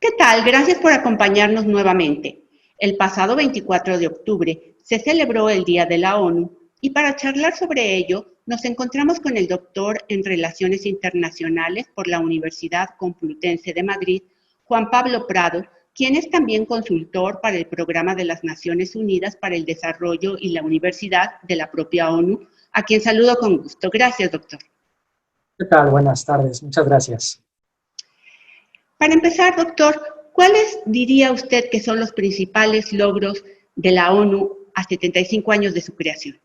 ¿Qué tal? Gracias por acompañarnos nuevamente. El pasado 24 de octubre se celebró el Día de la ONU y para charlar sobre ello nos encontramos con el doctor en Relaciones Internacionales por la Universidad Complutense de Madrid, Juan Pablo Prado, quien es también consultor para el Programa de las Naciones Unidas para el Desarrollo y la Universidad de la propia ONU, a quien saludo con gusto. Gracias, doctor. ¿Qué tal? Buenas tardes. Muchas gracias. Para empezar, doctor, ¿cuáles diría usted que son los principales logros de la ONU a 75 años de su creación?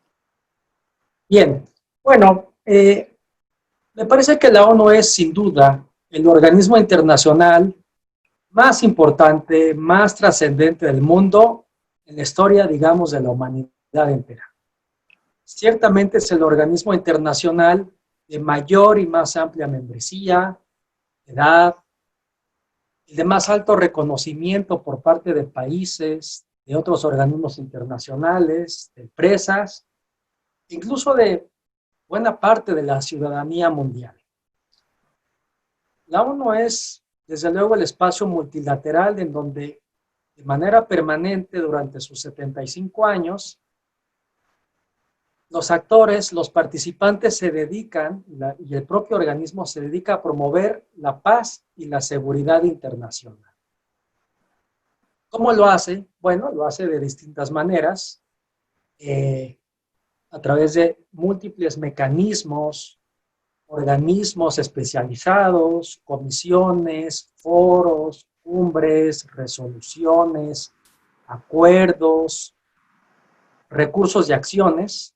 Bien, bueno, me parece que la ONU es sin duda el organismo internacional más importante, más trascendente del mundo en la historia, digamos, de la humanidad entera. Ciertamente es el organismo internacional de mayor y más amplia membresía, edad, el de más alto reconocimiento por parte de países, de otros organismos internacionales, de empresas, incluso de buena parte de la ciudadanía mundial. La ONU es, desde luego, el espacio multilateral en donde, de manera permanente, durante sus 75 años, los actores, los participantes se dedican, y el propio organismo se dedica a promover la paz y la seguridad internacional. ¿Cómo lo hace? Bueno, lo hace de distintas maneras, a través de múltiples mecanismos, organismos especializados, comisiones, foros, cumbres, resoluciones, acuerdos, recursos y acciones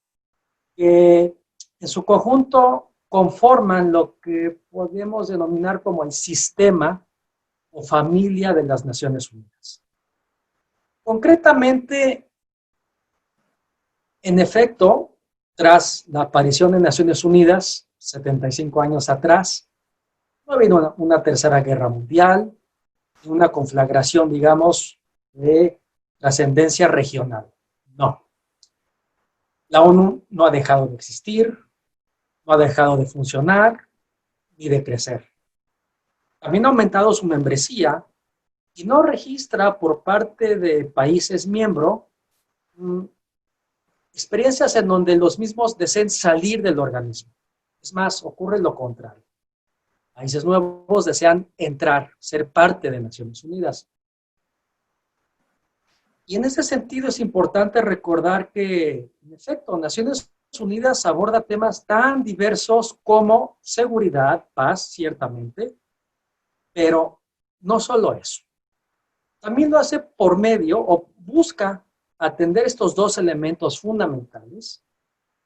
que en su conjunto conforman lo que podemos denominar como el sistema o familia de las Naciones Unidas. Concretamente, en efecto, tras la aparición de Naciones Unidas, 75 años atrás, no ha habido una tercera guerra mundial, una conflagración, digamos, de trascendencia regional. No. La ONU no ha dejado de existir, no ha dejado de funcionar, ni de crecer. También ha aumentado su membresía y no registra por parte de países miembros experiencias en donde los mismos deseen salir del organismo. Es más, ocurre lo contrario. Países nuevos desean entrar, ser parte de Naciones Unidas. Y en ese sentido es importante recordar que, en efecto, Naciones Unidas aborda temas tan diversos como seguridad, paz, ciertamente, pero no solo eso. También lo hace por medio, o busca atender estos dos elementos fundamentales,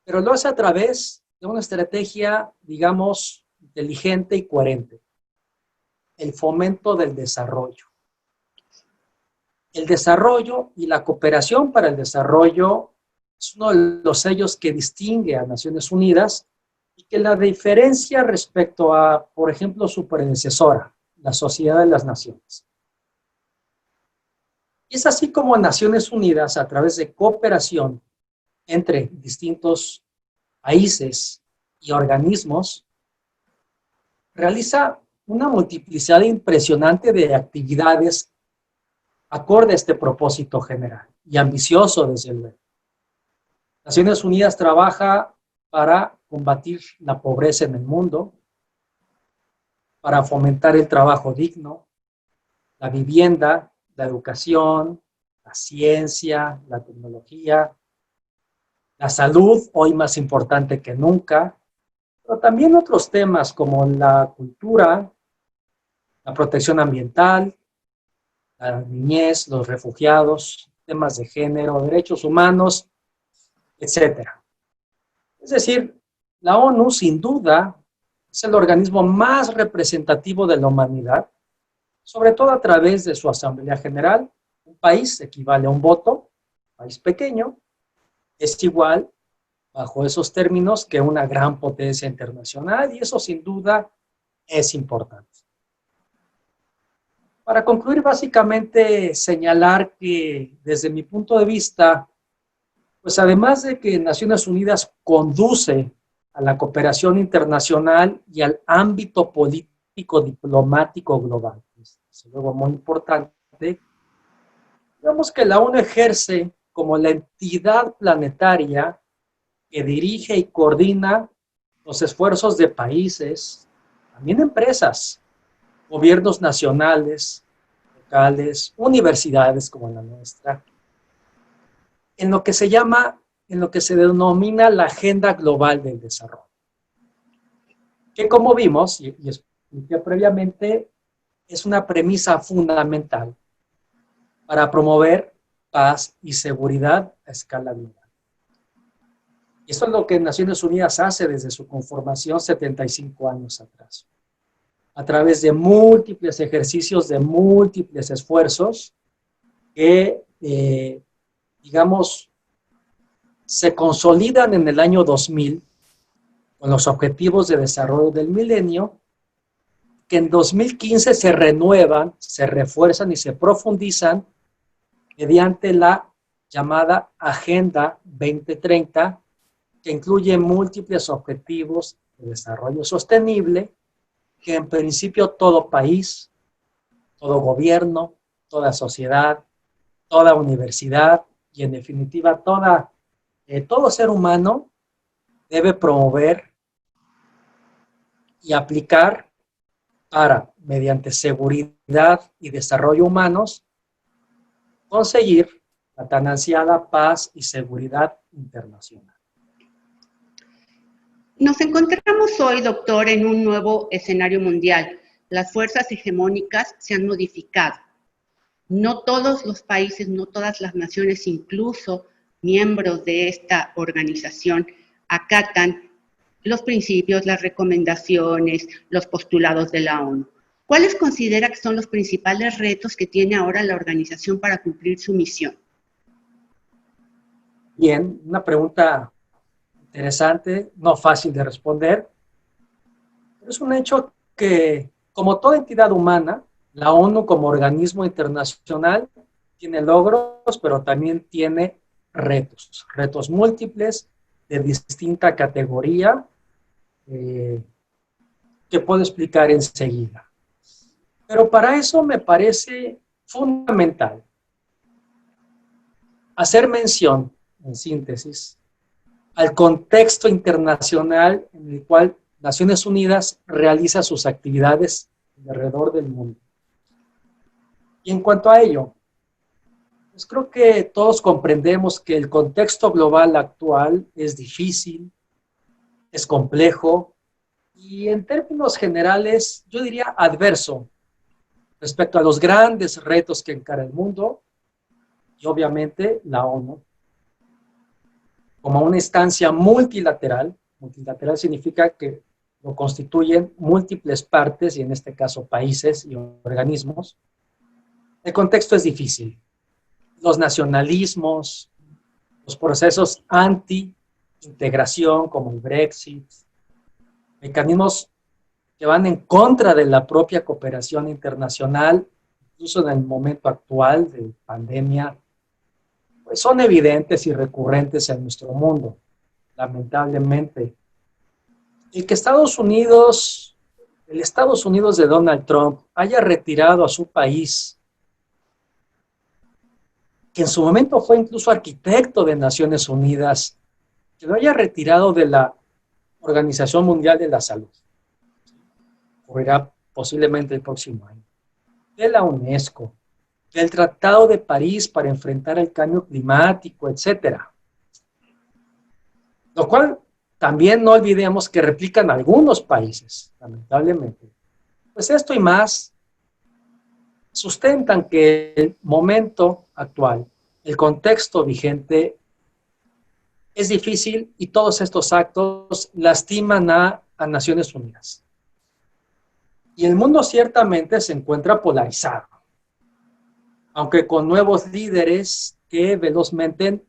pero lo hace a través de una estrategia, digamos, inteligente y coherente. El fomento del desarrollo. El desarrollo y la cooperación para el desarrollo es uno de los sellos que distingue a Naciones Unidas y que la diferencia respecto a, por ejemplo, su predecesora, la Sociedad de las Naciones. Y es así como Naciones Unidas, a través de cooperación entre distintos países y organismos, realiza una multiplicidad impresionante de actividades acorde a este propósito general y ambicioso, desde luego. Naciones Unidas trabaja para combatir la pobreza en el mundo, para fomentar el trabajo digno, la vivienda, la educación, la ciencia, la tecnología, la salud, hoy más importante que nunca, pero también otros temas como la cultura, la protección ambiental, la niñez, los refugiados, temas de género, derechos humanos, etc. Es decir, la ONU, sin duda, es el organismo más representativo de la humanidad, sobre todo a través de su Asamblea General. Un país equivale a un voto, un país pequeño, es igual, bajo esos términos, que una gran potencia internacional, y eso sin duda es importante. Para concluir, básicamente señalar que desde mi punto de vista, pues además de que Naciones Unidas conduce a la cooperación internacional y al ámbito político diplomático global, desde luego muy importante, vemos que la ONU ejerce como la entidad planetaria que dirige y coordina los esfuerzos de países, también empresas, gobiernos nacionales, locales, universidades como la nuestra, en lo que se llama, en lo que se denomina la Agenda Global del Desarrollo, que como vimos y expliqué previamente, es una premisa fundamental para promover paz y seguridad a escala global. Y esto es lo que Naciones Unidas hace desde su conformación 75 años atrás. A través de múltiples ejercicios, de múltiples esfuerzos que, digamos, se consolidan en el año 2000 con los Objetivos de Desarrollo del Milenio, que en 2015 se renuevan, se refuerzan y se profundizan mediante la llamada Agenda 2030, que incluye múltiples objetivos de desarrollo sostenible, que en principio todo país, todo gobierno, toda sociedad, toda universidad y en definitiva todo ser humano debe promover y aplicar para, mediante seguridad y desarrollo humanos, conseguir la tan ansiada paz y seguridad internacional. Nos encontramos hoy, doctor, en un nuevo escenario mundial. Las fuerzas hegemónicas se han modificado. No todos los países, no todas las naciones, incluso miembros de esta organización, acatan los principios, las recomendaciones, los postulados de la ONU. ¿Cuáles considera que son los principales retos que tiene ahora la organización para cumplir su misión? Bien, una pregunta interesante, no fácil de responder, pero es un hecho que, como toda entidad humana, la ONU como organismo internacional tiene logros, pero también tiene retos múltiples de distinta categoría que puedo explicar enseguida. Pero para eso me parece fundamental hacer mención, en síntesis, al contexto internacional en el cual Naciones Unidas realiza sus actividades alrededor del mundo. Y en cuanto a ello, pues creo que todos comprendemos que el contexto global actual es difícil, es complejo y en términos generales, yo diría adverso respecto a los grandes retos que encara el mundo y obviamente la ONU. Como una instancia multilateral significa que lo constituyen múltiples partes y en este caso países y organismos, el contexto es difícil. Los nacionalismos, los procesos anti-integración como el Brexit, mecanismos que van en contra de la propia cooperación internacional, incluso en el momento actual de pandemia, pues son evidentes y recurrentes en nuestro mundo, lamentablemente. El que el Estados Unidos de Donald Trump haya retirado a su país, que en su momento fue incluso arquitecto de Naciones Unidas, que lo haya retirado de la Organización Mundial de la Salud, ocurrirá posiblemente el próximo año, de la UNESCO, del Tratado de París para enfrentar el cambio climático, etcétera. Lo cual también no olvidemos que replican algunos países, lamentablemente. Pues esto y más sustentan que el momento actual, el contexto vigente, es difícil y todos estos actos lastiman a Naciones Unidas. Y el mundo ciertamente se encuentra polarizado, aunque con nuevos líderes que velozmente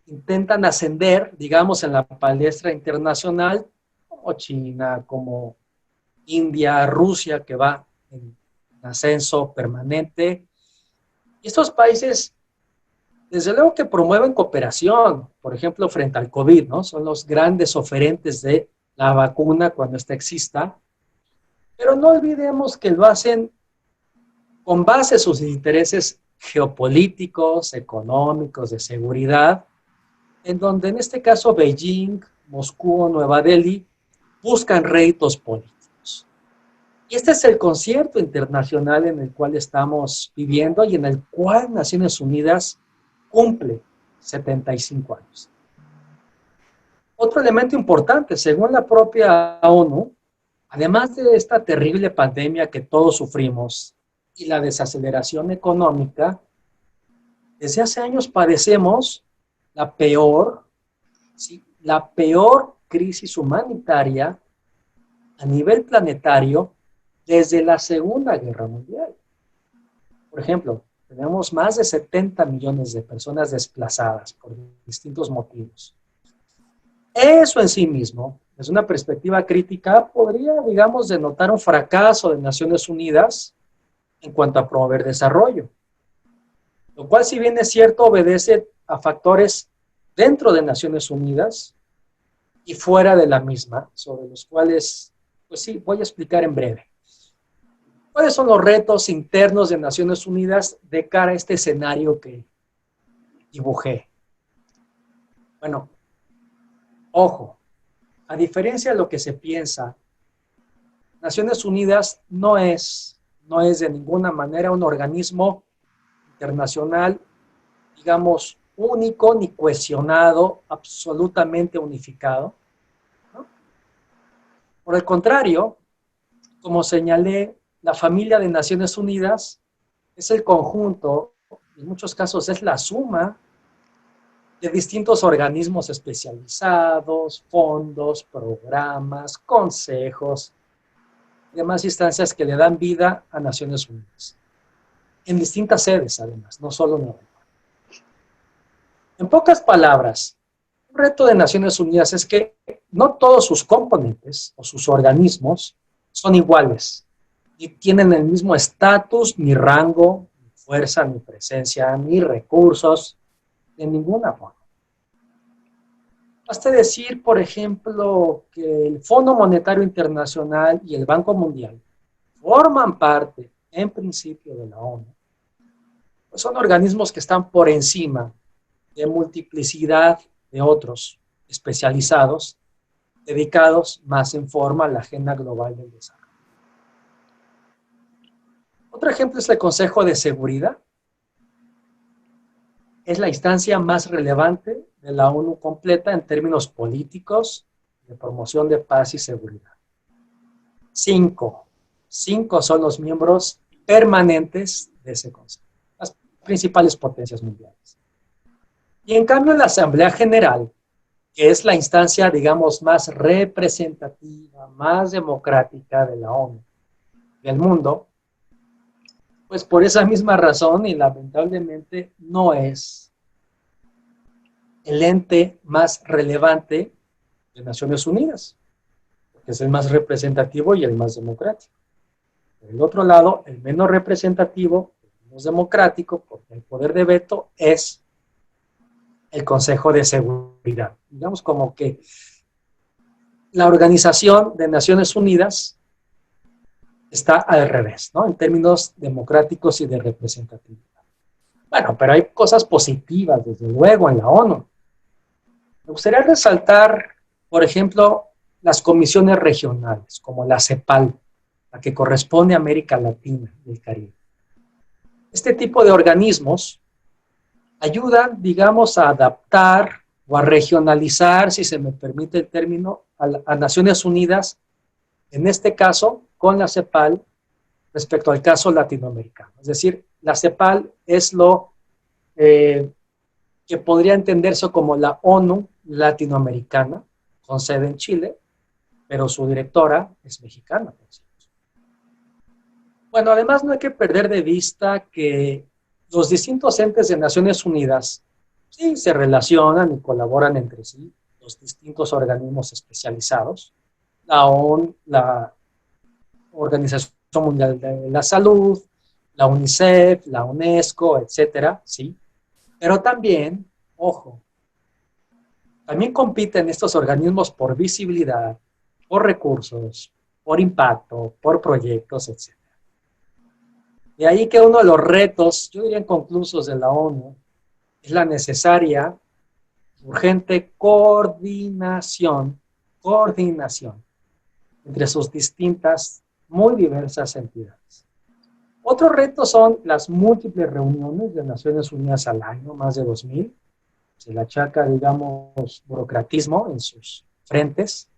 intentan ascender, digamos, en la palestra internacional, como China, como India, Rusia, que va en ascenso permanente. Y estos países, desde luego que promueven cooperación, por ejemplo, frente al COVID, ¿no? Son los grandes oferentes de la vacuna cuando ésta exista, pero no olvidemos que lo hacen con base en sus intereses geopolíticos, económicos, de seguridad, en donde en este caso Beijing, Moscú o Nueva Delhi buscan réditos políticos. Y este es el concierto internacional en el cual estamos viviendo y en el cual Naciones Unidas cumple 75 años. Otro elemento importante, según la propia ONU, además de esta terrible pandemia que todos sufrimos y la desaceleración económica, desde hace años padecemos la peor, ¿sí?, la peor crisis humanitaria a nivel planetario desde la Segunda Guerra Mundial. Por ejemplo, tenemos más de 70 millones de personas desplazadas por distintos motivos. Eso en sí mismo, desde una perspectiva crítica, podría, digamos, denotar un fracaso de Naciones Unidas en cuanto a promover desarrollo. Lo cual, si bien es cierto, obedece a factores dentro de Naciones Unidas y fuera de la misma, sobre los cuales, pues sí, voy a explicar en breve. ¿Cuáles son los retos internos de Naciones Unidas de cara a este escenario que dibujé? Bueno, ojo, a diferencia de lo que se piensa, Naciones Unidas no es de ninguna manera un organismo internacional, digamos, único ni cohesionado, absolutamente unificado, ¿no? Por el contrario, como señalé, la familia de Naciones Unidas es el conjunto, en muchos casos es la suma de distintos organismos especializados, fondos, programas, consejos, y demás instancias que le dan vida a Naciones Unidas. En distintas sedes, además, no solo en Europa. En pocas palabras, el reto de Naciones Unidas es que no todos sus componentes o sus organismos son iguales y tienen el mismo estatus, ni rango, ni fuerza, ni presencia, ni recursos, de ninguna forma. Basta decir, por ejemplo, que el Fondo Monetario Internacional y el Banco Mundial forman parte, en principio, de la ONU. Pues son organismos que están por encima de multiplicidad de otros especializados, dedicados más en forma a la agenda global del desarrollo. Otro ejemplo es el Consejo de Seguridad. Es la instancia más relevante de la ONU completa en términos políticos de promoción de paz y seguridad. Cinco son los miembros permanentes de ese consejo, las principales potencias mundiales. Y en cambio la Asamblea General, que es la instancia, digamos, más representativa, más democrática de la ONU, del mundo, pues por esa misma razón y lamentablemente no es el ente más relevante de Naciones Unidas, porque es el más representativo y el más democrático. Por el otro lado, el menos representativo, el menos democrático, porque el poder de veto es el Consejo de Seguridad. Digamos como que la Organización de Naciones Unidas está al revés, ¿no? En términos democráticos y de representatividad. Bueno, pero hay cosas positivas, desde luego, en la ONU. Me gustaría resaltar, por ejemplo, las comisiones regionales, como la CEPAL, la que corresponde a América Latina y el Caribe. Este tipo de organismos ayudan, digamos, a adaptar o a regionalizar, si se me permite el término, a Naciones Unidas, en este caso, con la CEPAL, respecto al caso latinoamericano. Es decir, la CEPAL es lo que podría entenderse como la ONU latinoamericana, con sede en Chile, pero su directora es mexicana. Bueno, además no hay que perder de vista que los distintos entes de Naciones Unidas sí se relacionan y colaboran entre sí, los distintos organismos especializados, la ONU, la Organización Mundial de la Salud, la UNICEF, la UNESCO, etcétera, sí. Pero también, ojo, también compiten estos organismos por visibilidad, por recursos, por impacto, por proyectos, etcétera. De ahí que uno de los retos, yo diría inconclusos de la ONU, es la necesaria, urgente coordinación entre sus distintas, muy diversas entidades. Otro reto son las múltiples reuniones de Naciones Unidas al año, más de 2000. Se le achaca, digamos, burocratismo en sus frentes.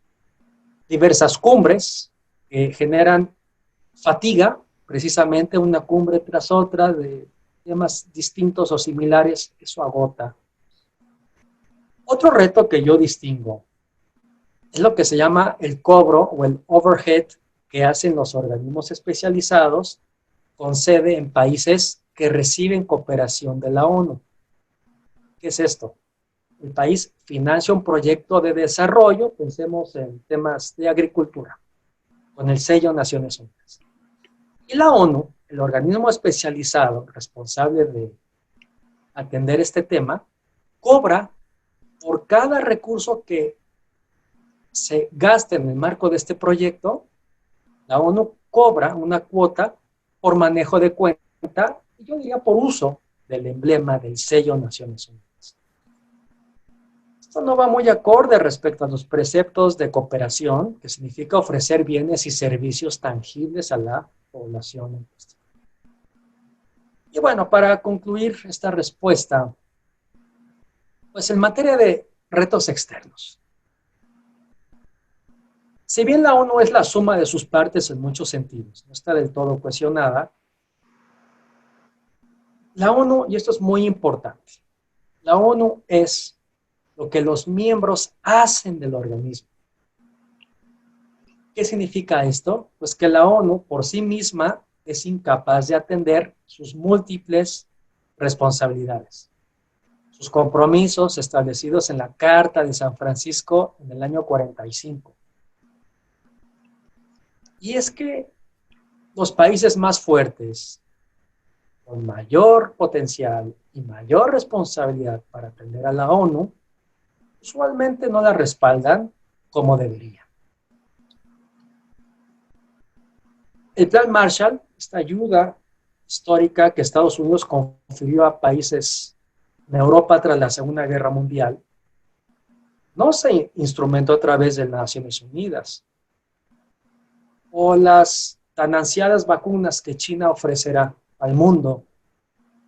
Diversas cumbres que generan fatiga, precisamente una cumbre tras otra de temas distintos o similares, eso agota. Otro reto que yo distingo es lo que se llama el cobro o el overhead que hacen los organismos especializados con sede en países que reciben cooperación de la ONU. ¿Qué es esto? El país financia un proyecto de desarrollo, pensemos en temas de agricultura, con el sello Naciones Unidas. Y la ONU, el organismo especializado responsable de atender este tema, cobra por cada recurso que se gaste en el marco de este proyecto. La ONU cobra una cuota por manejo de cuenta, y yo diría por uso del emblema del sello Naciones Unidas. Esto no va muy acorde respecto a los preceptos de cooperación, que significa ofrecer bienes y servicios tangibles a la población en cuestión. Y bueno, para concluir esta respuesta, pues en materia de retos externos, si bien la ONU es la suma de sus partes en muchos sentidos, no está del todo cohesionada, la ONU, y esto es muy importante, la ONU es lo que los miembros hacen del organismo. ¿Qué significa esto? Pues que la ONU por sí misma es incapaz de atender sus múltiples responsabilidades, sus compromisos establecidos en la Carta de San Francisco en el año 45. Y es que los países más fuertes, con mayor potencial y mayor responsabilidad para atender a la ONU, usualmente no la respaldan como debería. El Plan Marshall, esta ayuda histórica que Estados Unidos confirió a países en Europa tras la Segunda Guerra Mundial, no se instrumentó a través de las Naciones Unidas, o las tan ansiadas vacunas que China ofrecerá al mundo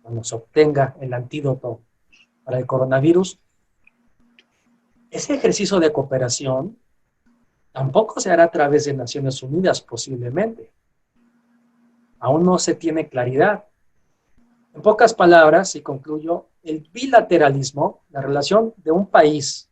cuando se obtenga el antídoto para el coronavirus. Ese ejercicio de cooperación tampoco se hará a través de Naciones Unidas posiblemente. Aún no se tiene claridad. En pocas palabras, y concluyo, el bilateralismo, la relación de un país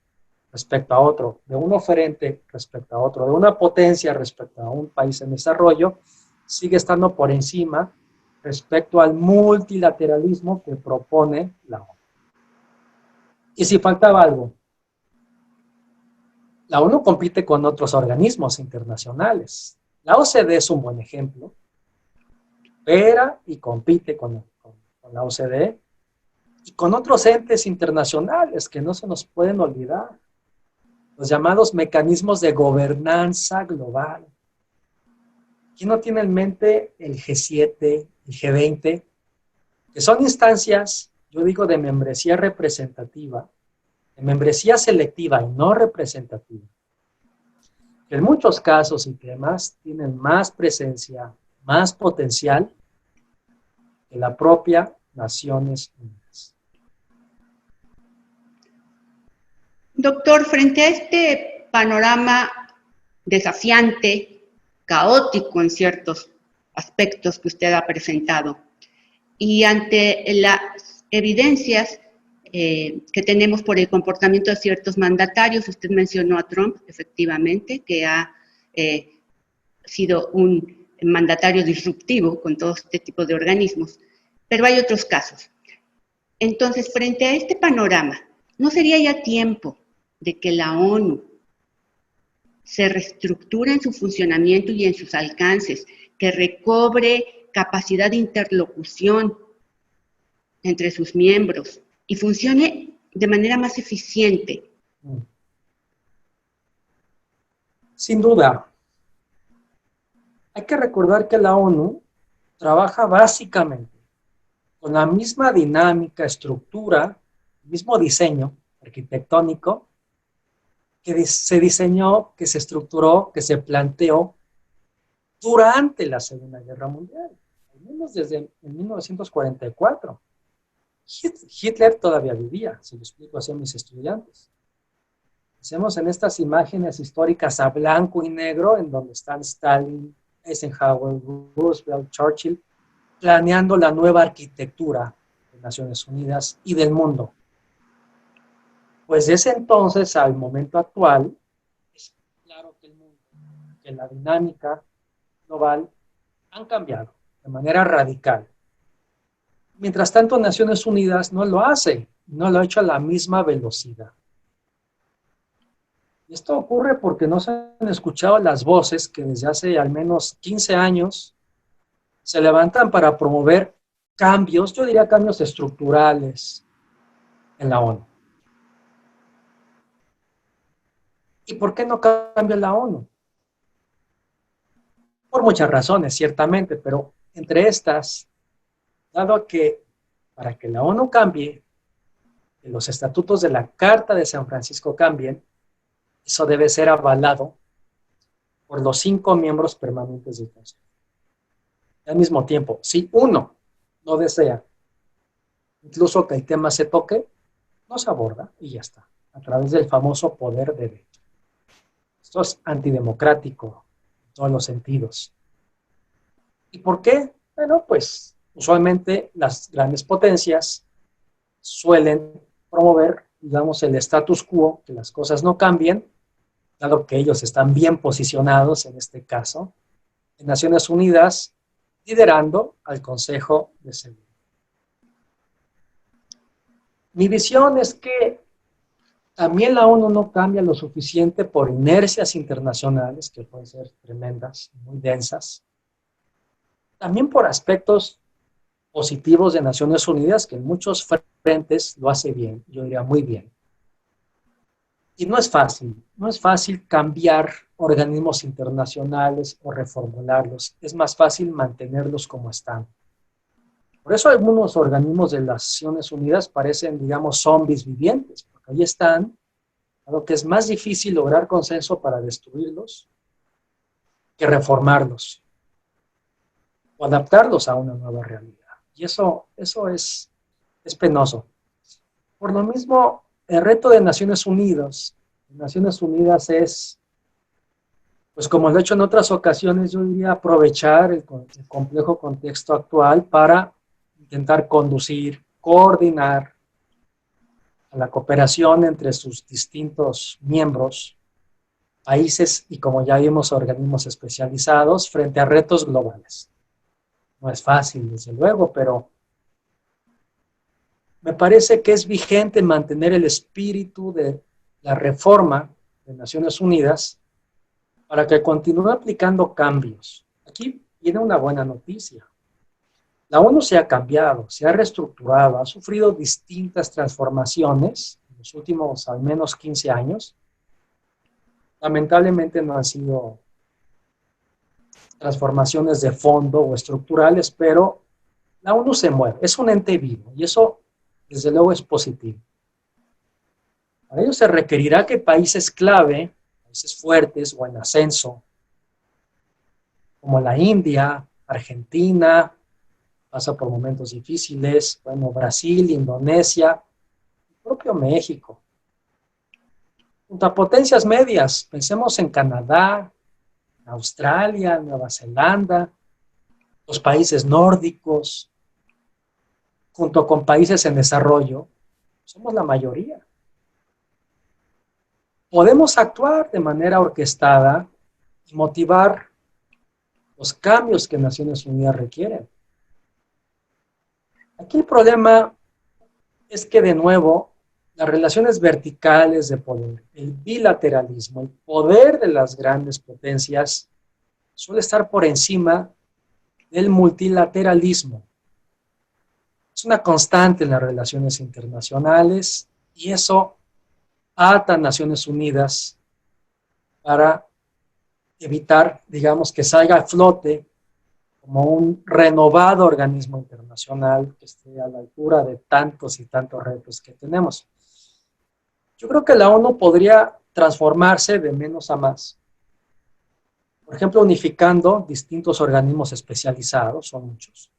respecto a otro, de un oferente respecto a otro, de una potencia respecto a un país en desarrollo, sigue estando por encima respecto al multilateralismo que propone la ONU. Y si faltaba algo, la ONU compite con otros organismos internacionales. La OCDE es un buen ejemplo. Opera y compite con la OCDE y con otros entes internacionales que no se nos pueden olvidar. Los llamados mecanismos de gobernanza global. ¿Quién no tiene en mente el G7, el G20? Que son instancias, yo digo, de membresía representativa, de membresía selectiva y no representativa, que en muchos casos y temas tienen más presencia, más potencial que la propia Naciones Unidas. Doctor, frente a este panorama desafiante, caótico en ciertos aspectos que usted ha presentado, y ante las evidencias que tenemos por el comportamiento de ciertos mandatarios, usted mencionó a Trump, efectivamente, que ha sido un mandatario disruptivo con todo este tipo de organismos, pero hay otros casos. Entonces, frente a este panorama, ¿no sería ya tiempo de que la ONU se reestructure en su funcionamiento y en sus alcances, que recobre capacidad de interlocución entre sus miembros y funcione de manera más eficiente? Sin duda, hay que recordar que la ONU trabaja básicamente con la misma dinámica, estructura, mismo diseño arquitectónico que se diseñó, que se estructuró, que se planteó durante la Segunda Guerra Mundial, al menos desde 1944. Hitler todavía vivía, se lo explico así a mis estudiantes. Hacemos en estas imágenes históricas a blanco y negro, en donde están Stalin, Eisenhower, Roosevelt, Churchill, planeando la nueva arquitectura de Naciones Unidas y del mundo. Pues desde entonces al momento actual, es claro que el mundo, que la dinámica global han cambiado de manera radical. Mientras tanto, Naciones Unidas no lo hace, no lo ha hecho a la misma velocidad. Y esto ocurre porque no se han escuchado las voces que desde hace al menos 15 años se levantan para promover cambios, yo diría cambios estructurales en la ONU. ¿Y por qué no cambia la ONU? Por muchas razones, ciertamente, pero entre estas, dado que para que la ONU cambie, que los estatutos de la Carta de San Francisco cambien, eso debe ser avalado por los 5 miembros permanentes del Consejo. Al mismo tiempo, si uno no desea incluso que el tema se toque, no se aborda y ya está, a través del famoso poder de veto. Esto es antidemocrático en todos los sentidos. ¿Y por qué? Bueno, pues usualmente las grandes potencias suelen promover, digamos, el status quo, que las cosas no cambien, dado que ellos están bien posicionados en este caso, en Naciones Unidas, liderando al Consejo de Seguridad. Mi visión es que también la ONU no cambia lo suficiente por inercias internacionales, que pueden ser tremendas, muy densas, también por aspectos positivos de Naciones Unidas, que en muchos frentes lo hace bien, yo diría muy bien. Y no es fácil cambiar organismos internacionales o reformularlos, es más fácil mantenerlos como están. Por eso algunos organismos de las Naciones Unidas parecen, digamos, zombies vivientes, porque ahí están, dado que es más difícil lograr consenso para destruirlos que reformarlos o adaptarlos a una nueva realidad. Y eso es penoso. Por lo mismo, el reto de Naciones Unidas es, pues como lo he hecho en otras ocasiones, yo diría aprovechar el complejo contexto actual para intentar conducir, coordinar a la cooperación entre sus distintos miembros, países y, como ya vimos, organismos especializados frente a retos globales. No es fácil, desde luego, pero me parece que es vigente mantener el espíritu de la reforma de Naciones Unidas para que continúe aplicando cambios. Aquí viene una buena noticia. La ONU se ha cambiado, se ha reestructurado, ha sufrido distintas transformaciones en los últimos al menos 15 años. Lamentablemente no han sido transformaciones de fondo o estructurales, pero la ONU se mueve, es un ente vivo y eso desde luego es positivo. Para ello se requerirá que países clave, países fuertes o en ascenso, como la India, Argentina, pasa por momentos difíciles, bueno, Brasil, Indonesia, el propio México. Junto a potencias medias, pensemos en Canadá, Australia, Nueva Zelanda, los países nórdicos, junto con países en desarrollo, somos la mayoría. Podemos actuar de manera orquestada y motivar los cambios que Naciones Unidas requieren. Aquí el problema es que, de nuevo, las relaciones verticales de poder, el bilateralismo, el poder de las grandes potencias suele estar por encima del multilateralismo. Es una constante en las relaciones internacionales y eso ata a Naciones Unidas para evitar, digamos, que salga a flote como un renovado organismo internacional que esté a la altura de tantos y tantos retos que tenemos. Yo creo que la ONU podría transformarse de menos a más. Por ejemplo, unificando distintos organismos especializados, son muchos,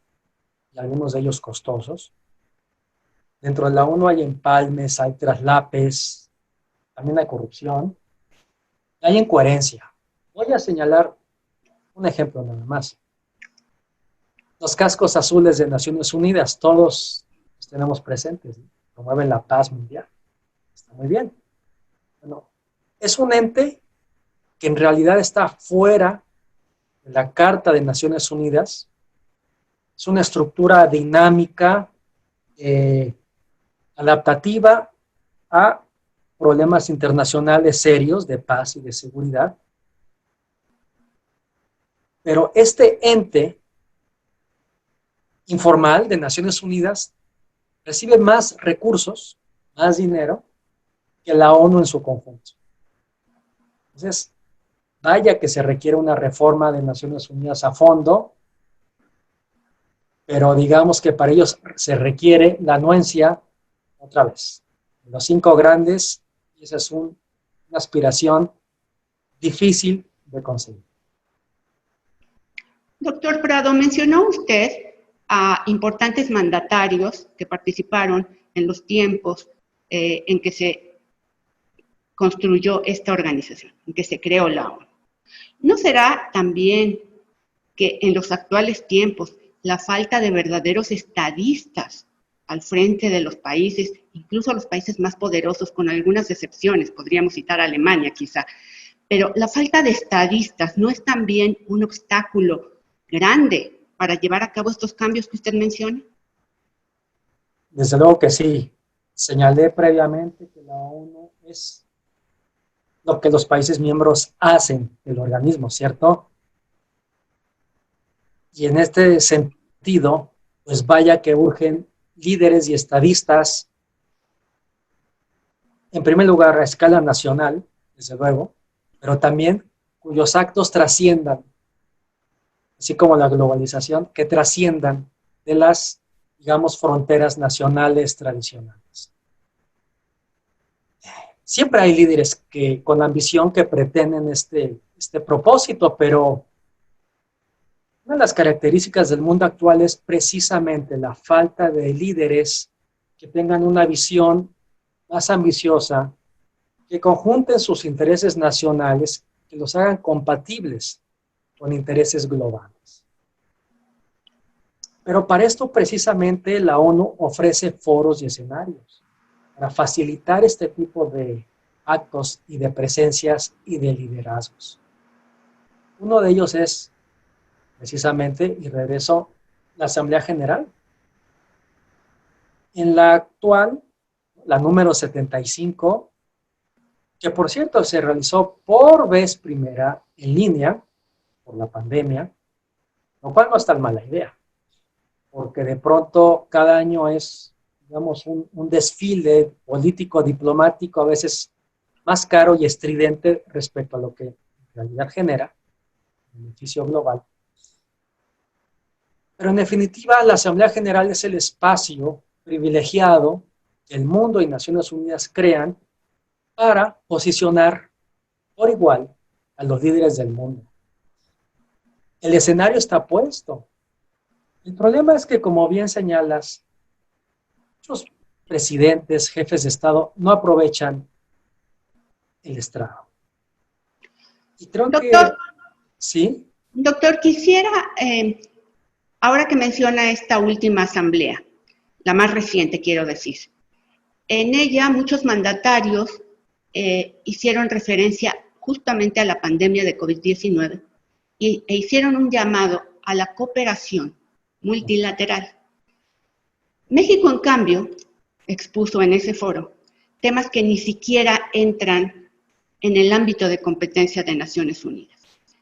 y algunos de ellos costosos. Dentro de la ONU hay empalmes, hay traslapes, también hay corrupción, hay incoherencia. Voy a señalar un ejemplo nada más. Los cascos azules de Naciones Unidas, todos los tenemos presentes, ¿no? Promueven la paz mundial. Está muy bien. Bueno, es un ente que en realidad está fuera de la Carta de Naciones Unidas. Es una estructura dinámica, adaptativa a problemas internacionales serios de paz y de seguridad. Pero este ente informal de Naciones Unidas recibe más recursos, más dinero, que la ONU en su conjunto. Entonces, vaya que se requiere una reforma de Naciones Unidas a fondo, pero digamos que para ellos se requiere la anuencia, otra vez, de los 5 grandes, y esa es una aspiración difícil de conseguir. Doctor Prado, mencionó usted a importantes mandatarios que participaron en los tiempos en que se construyó esta organización, en que se creó la ONU. ¿No será también que en los actuales tiempos la falta de verdaderos estadistas al frente de los países, incluso los países más poderosos, con algunas excepciones, podríamos citar a Alemania quizá, pero la falta de estadistas no es también un obstáculo grande para llevar a cabo estos cambios que usted menciona? Desde luego que sí. Señalé previamente que la ONU es lo que los países miembros hacen del organismo, ¿cierto? Y en este sentido, pues vaya que urgen líderes y estadistas, en primer lugar a escala nacional, desde luego, pero también cuyos actos trasciendan, así como la globalización, que trasciendan de las, digamos, fronteras nacionales tradicionales. Siempre hay líderes que con ambición que pretenden este propósito, pero una de las características del mundo actual es precisamente la falta de líderes que tengan una visión más ambiciosa, que conjunten sus intereses nacionales, que los hagan compatibles con intereses globales. Pero para esto precisamente la ONU ofrece foros y escenarios para facilitar este tipo de actos y de presencias y de liderazgos. Uno de ellos es precisamente, y regreso, la Asamblea General. En la actual, la número 75, que por cierto se realizó por vez primera en línea por la pandemia, lo cual no es tan mala idea, porque de pronto cada año es, digamos, un desfile político, diplomático, a veces más caro y estridente respecto a lo que en realidad genera beneficio global. Pero en definitiva, la Asamblea General es el espacio privilegiado que el mundo y Naciones Unidas crean para posicionar por igual a los líderes del mundo. El escenario está puesto. El problema es que, como bien señalas, muchos presidentes, jefes de Estado, no aprovechan el estrado. Y creo Doctor, que sí. Doctor, quisiera, ahora que menciona esta última asamblea, la más reciente quiero decir, en ella muchos mandatarios hicieron referencia justamente a la pandemia de COVID-19 e hicieron un llamado a la cooperación multilateral. México, en cambio, expuso en ese foro temas que ni siquiera entran en el ámbito de competencia de Naciones Unidas.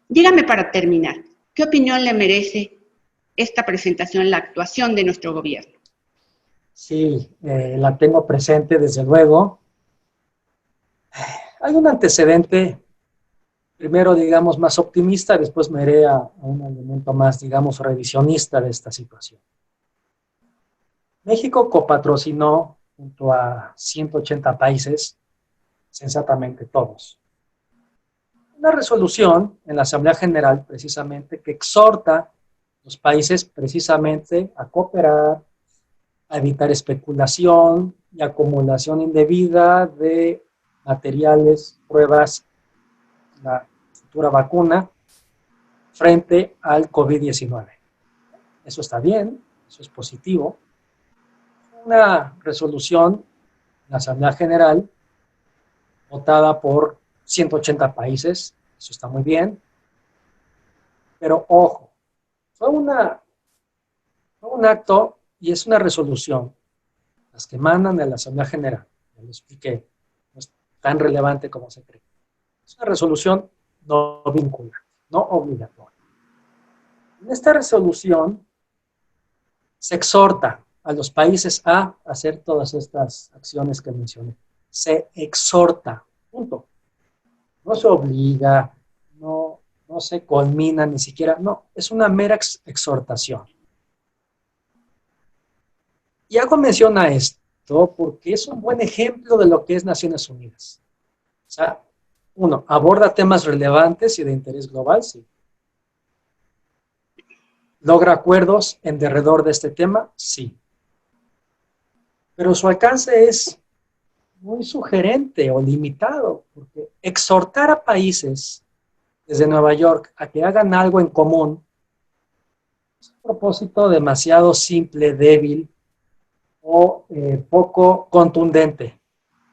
Dígame para terminar, ¿qué opinión le merece esta presentación, la actuación de nuestro gobierno? Sí, la tengo presente desde luego. Hay un antecedente primero, digamos, más optimista, después me iré a un elemento más, digamos, revisionista de esta situación. México copatrocinó junto a 180 países, sensatamente todos, una resolución en la Asamblea General precisamente que exhorta a los países precisamente a cooperar, a evitar especulación y acumulación indebida de materiales, pruebas, la futura vacuna frente al COVID-19. Eso está bien, eso es positivo. Una resolución en la Asamblea General votada por 180 países, eso está muy bien, pero ojo, fue un acto y es una resolución, las que mandan de la Asamblea General, ya lo expliqué, no es tan relevante como se cree. Es una resolución no vinculante, no obligatoria. En esta resolución se exhorta a los países a hacer todas estas acciones que mencioné. Se exhorta, punto. No se obliga, no se culmina ni siquiera, no, es una mera exhortación. Y hago mención a esto porque es un buen ejemplo de lo que es Naciones Unidas. O sea, uno, aborda temas relevantes y de interés global, sí. ¿Logra acuerdos en derredor de este tema? Sí. Pero su alcance es muy sugerente o limitado, porque exhortar a países desde Nueva York a que hagan algo en común es un propósito demasiado simple, débil o poco contundente,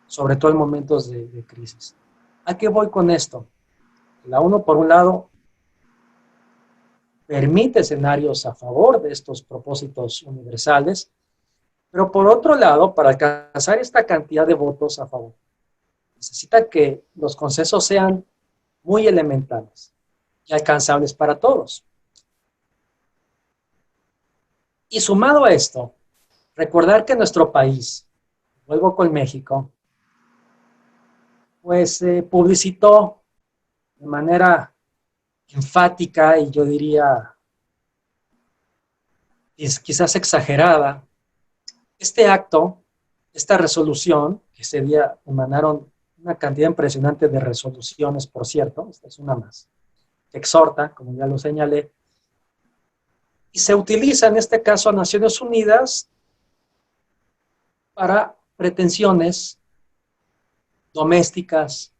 sobre todo en momentos de crisis. ¿A qué voy con esto? La ONU, por un lado, permite escenarios a favor de estos propósitos universales, pero por otro lado, para alcanzar esta cantidad de votos a favor, necesita que los consensos sean muy elementales y alcanzables para todos. Y sumado a esto, recordar que nuestro país, vuelvo con México, pues publicitó de manera enfática y yo diría quizás exagerada este acto, esta resolución, que ese día emanaron una cantidad impresionante de resoluciones, por cierto, esta es una más, que exhorta, como ya lo señalé, y se utiliza en este caso a Naciones Unidas para pretensiones domésticas,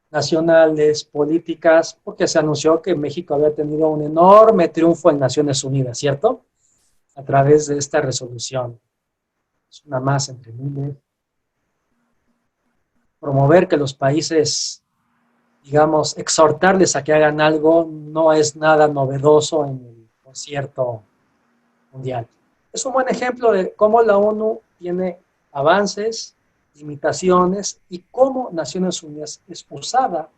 nacionales, políticas, porque se anunció que México había tenido un enorme triunfo en Naciones Unidas, ¿cierto? A través de esta resolución. Es una más entre miles. Promover que los países, digamos, exhortarles a que hagan algo, no es nada novedoso en el concierto mundial. Es un buen ejemplo de cómo la ONU tiene avances, limitaciones y cómo Naciones Unidas es usada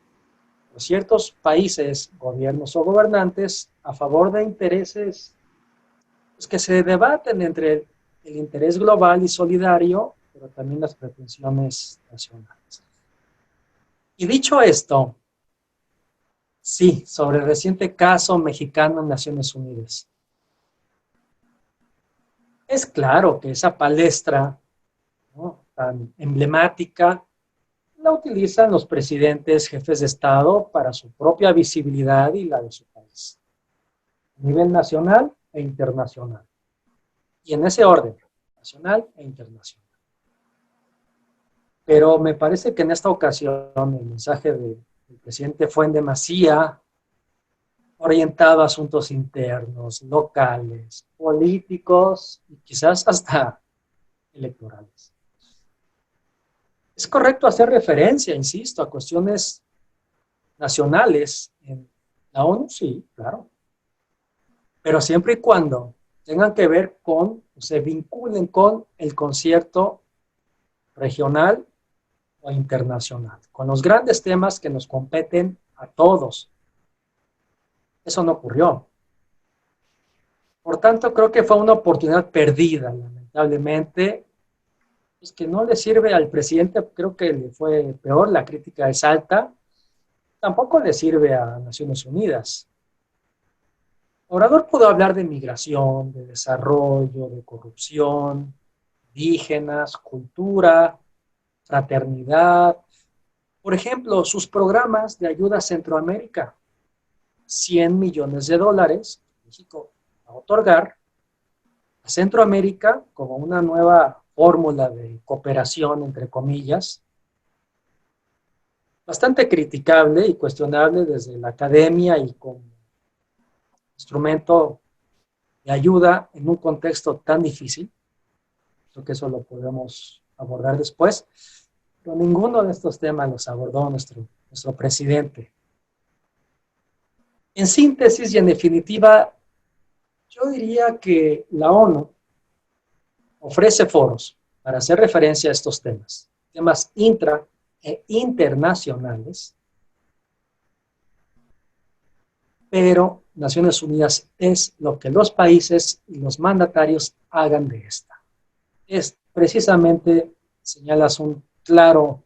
por ciertos países, gobiernos o gobernantes a favor de intereses pues, que se debaten entre el interés global y solidario, pero también las pretensiones nacionales. Y dicho esto, sí, sobre el reciente caso mexicano en Naciones Unidas. Es claro que esa palestra, ¿no?, tan emblemática, la utilizan los presidentes, jefes de Estado para su propia visibilidad y la de su país, a nivel nacional e internacional. Y en ese orden, nacional e internacional. Pero me parece que en esta ocasión el mensaje del presidente fue en demasía orientado a asuntos internos, locales, políticos y quizás hasta electorales. Es correcto hacer referencia, insisto, a cuestiones nacionales en la ONU, sí, claro, pero siempre y cuando tengan que ver con, o se vinculen con el concierto regional o internacional, con los grandes temas que nos competen a todos. Eso no ocurrió. Por tanto, creo que fue una oportunidad perdida, lamentablemente, pues que no le sirve al presidente, creo que le fue peor, la crítica es alta, tampoco le sirve a Naciones Unidas. Obrador pudo hablar de migración, de desarrollo, de corrupción, indígenas, cultura, fraternidad. Por ejemplo, sus programas de ayuda a Centroamérica, $100 millones, México va a otorgar a Centroamérica como una nueva fórmula de cooperación, entre comillas, bastante criticable y cuestionable desde la academia y como instrumento de ayuda en un contexto tan difícil. Creo que eso lo podemos abordar después, pero ninguno de estos temas los abordó nuestro presidente. En síntesis y en definitiva, yo diría que la ONU ofrece foros para hacer referencia a estos temas intra e internacionales, pero Naciones Unidas es lo que los países y los mandatarios hagan de esta. Es precisamente, señalas un claro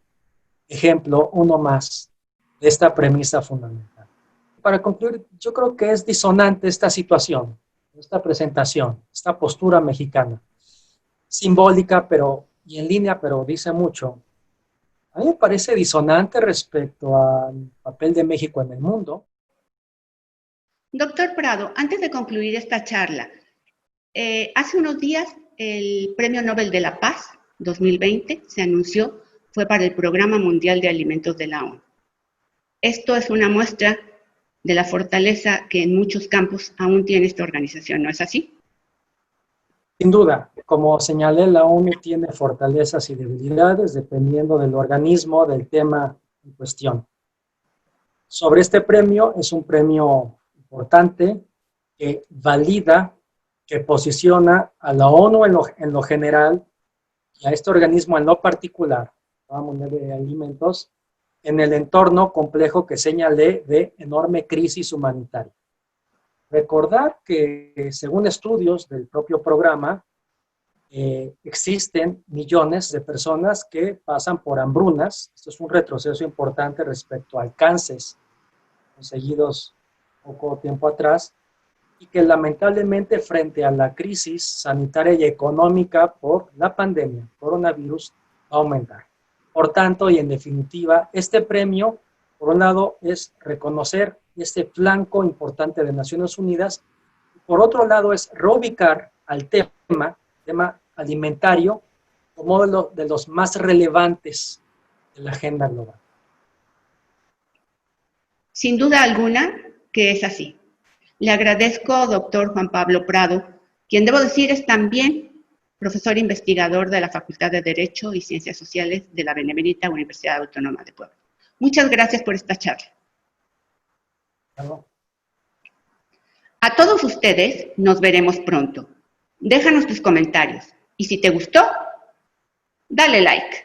ejemplo, uno más, de esta premisa fundamental. Para concluir, yo creo que es disonante esta situación, esta presentación, esta postura mexicana, simbólica y en línea, pero dice mucho. A mí me parece disonante respecto al papel de México en el mundo. Doctor Prado, antes de concluir esta charla, hace unos días el Premio Nobel de la Paz 2020 se anunció, fue para el Programa Mundial de Alimentos de la ONU. Esto es una muestra de la fortaleza que en muchos campos aún tiene esta organización, ¿no es así? Sin duda, como señalé, la ONU tiene fortalezas y debilidades dependiendo del organismo, del tema en cuestión. Sobre este premio, es un premio importante que valida, que posiciona a la ONU en lo general y a este organismo en lo particular, vamos a hablar de alimentos, en el entorno complejo que señalé de enorme crisis humanitaria. Recordar que según estudios del propio programa, existen millones de personas que pasan por hambrunas. Esto es un retroceso importante respecto a alcances conseguidos poco tiempo atrás, y que lamentablemente frente a la crisis sanitaria y económica por la pandemia, coronavirus, va a aumentar. Por tanto, y en definitiva, este premio, por un lado, es reconocer este flanco importante de Naciones Unidas, y por otro lado, es reubicar al tema alimentario como uno de los más relevantes de la agenda global. Sin duda alguna que es así. Le agradezco, doctor Juan Pablo Prado, quien debo decir es también profesor investigador de la Facultad de Derecho y Ciencias Sociales de la Benemérita Universidad Autónoma de Puebla. Muchas gracias por esta charla. ¿No? A todos ustedes nos veremos pronto. Déjanos tus comentarios y si te gustó, dale like.